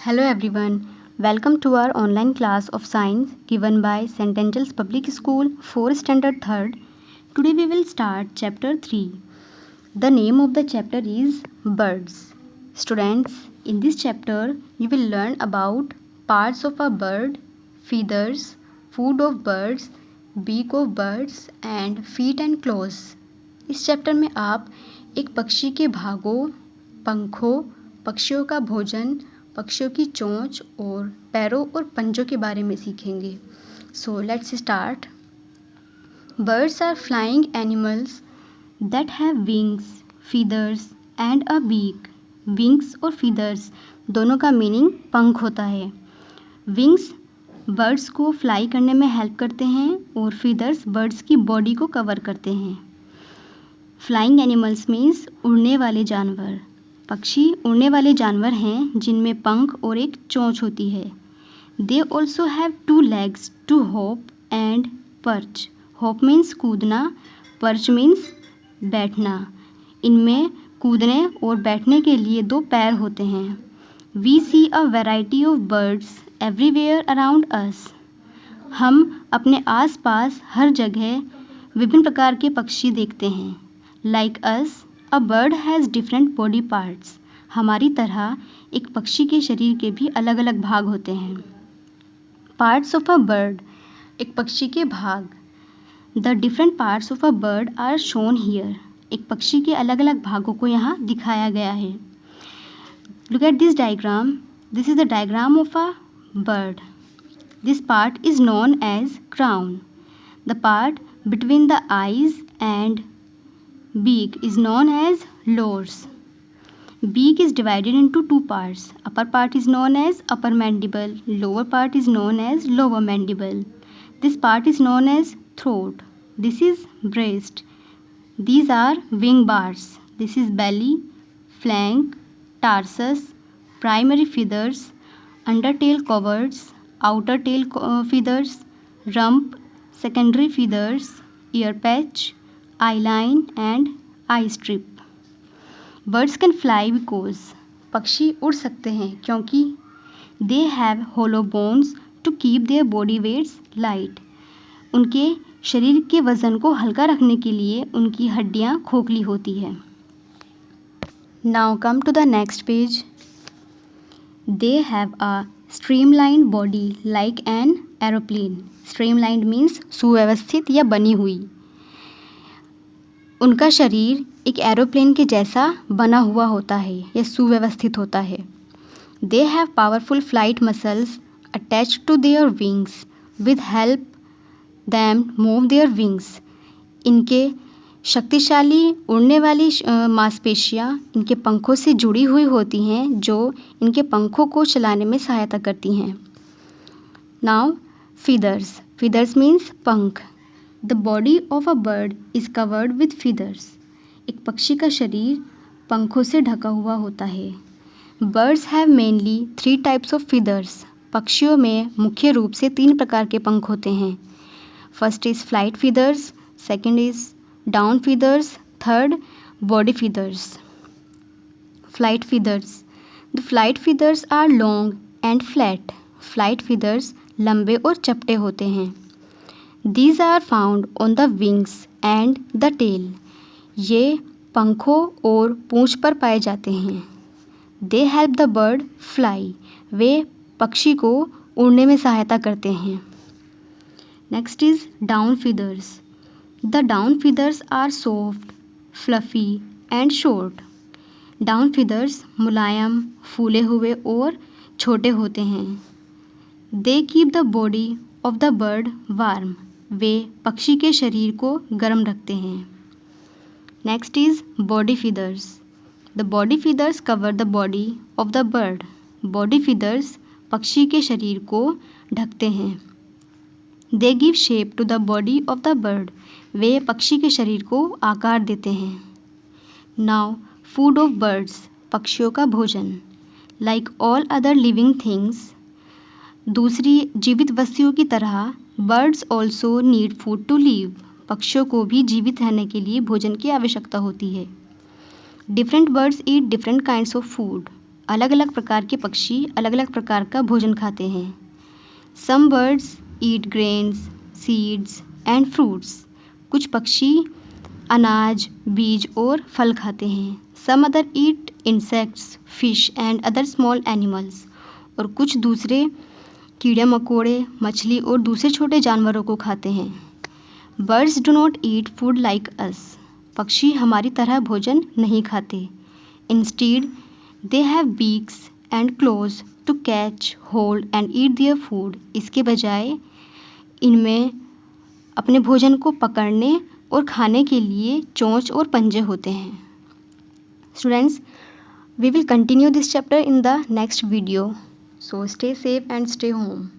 Hello everyone, welcome to our online class of science given by St. Angel's Public School 4 Standard 3rd. Today we will start chapter 3. The name of the chapter is Birds. Students, in this chapter you will learn about parts of a bird, feathers, food of birds, beak of birds and feet and claws. इस chapter में आप एक पक्षी के भागों, पंखों, पक्षियों का भोजन, पक्षियों की चोंच और पैरों और पंजों के बारे में सीखेंगे. So let's start. Birds are flying animals that have wings, feathers and a beak. Wings और फीदर्स दोनों का मीनिंग पंख होता है. विंग्स बर्ड्स को फ्लाई करने में हेल्प करते हैं और फीदर्स बर्ड्स की बॉडी को कवर करते हैं. फ्लाइंग एनिमल्स मीन्स उड़ने वाले जानवर. पक्षी उड़ने वाले जानवर हैं जिनमें पंख और एक चोंच होती है. They also have 2 legs to hop and perch. Hop means कूदना, पर्च मीन्स बैठना. इनमें कूदने और बैठने के लिए 2 पैर होते हैं. We see a variety of birds everywhere around us. हम अपने आसपास हर जगह विभिन्न प्रकार के पक्षी देखते हैं. Like us a bird has different body parts. हमारी तरह एक पक्षी के शरीर के भी अलग अलग भाग होते हैं. पार्ट्स ऑफ अ बर्ड, एक पक्षी के भाग. The different parts of a bird are shown here. एक पक्षी के अलग अलग भागों को यहाँ दिखाया गया है. Look at this diagram. This is the diagram of a bird. This part is known as crown. The part between the eyes and beak is known as lores. Beak is divided into 2 parts. Upper part is known as upper mandible. Lower part is known as lower mandible. This part is known as throat. This is breast. These are wing bars. This is belly, flank, tarsus, primary feathers, undertail coverts, outer tail feathers, rump, secondary feathers, ear patch, eye line and eye strip. Birds can fly because पक्षी उड़ सकते हैं क्योंकि they have hollow bones to keep their body weights light. उनके शरीर के वज़न को हल्का रखने के लिए उनकी हड्डियाँ खोखली होती है. Now come to the next page. They have a streamlined body like an aeroplane. Streamlined means सुव्यवस्थित या बनी हुई. उनका शरीर एक एरोप्लेन के जैसा बना हुआ होता है या सुव्यवस्थित होता है. They have powerful flight muscles attached to their wings with help them move their wings. इनके शक्तिशाली उड़ने वाली मांसपेशियाँ इनके पंखों से जुड़ी हुई होती हैं जो इनके पंखों को चलाने में सहायता करती हैं. Now feathers. फीदर्स मीन्स पंख. The body of a bird is covered with feathers. एक पक्षी का शरीर पंखों से ढका हुआ होता है. Birds have mainly 3 types of feathers. पक्षियों में मुख्य रूप से 3 प्रकार के पंख होते हैं. First is flight feathers, second is down feathers, third body feathers. Flight feathers. The flight feathers are long and flat. Flight feathers लंबे और चपटे होते हैं. These are found on the wings and the tail. ये पंखों और पूंछ पर पाए जाते हैं. They help the bird fly. वे पक्षी को उड़ने में सहायता करते हैं. Next is down feathers. The down feathers are soft, fluffy and short. Down feathers मुलायम, फूले हुए और छोटे होते हैं. They keep the body of the bird warm. वे पक्षी के शरीर को गर्म रखते हैं. Next is body feathers. The body feathers cover the body of the bird. Body feathers पक्षी के शरीर को ढकते हैं. They give shape to the body of the bird. वे पक्षी के शरीर को आकार देते हैं. Now food of birds. पक्षियों का भोजन. Like all other living things. दूसरी जीवित वस्तुओं की तरह birds also need food to live. पक्षियों को भी जीवित रहने के लिए भोजन की आवश्यकता होती है. Different birds eat different kinds of food. अलग अलग प्रकार के पक्षी अलग अलग प्रकार का भोजन खाते हैं। Some birds eat grains, seeds and fruits. कुछ पक्षी अनाज, बीज और फल खाते हैं। Some other eat insects, fish and other small animals. और कुछ दूसरे कीड़े मकोड़े, मछली और दूसरे छोटे जानवरों को खाते हैं। Birds do not eat food like us. पक्षी हमारी तरह भोजन नहीं खाते। Instead they have beaks and claws to catch, hold and eat their food. इसके बजाय इनमें अपने भोजन को पकड़ने और खाने के लिए चोंच और पंजे होते हैं। Students, we will continue this chapter in the next video. So stay safe and stay home.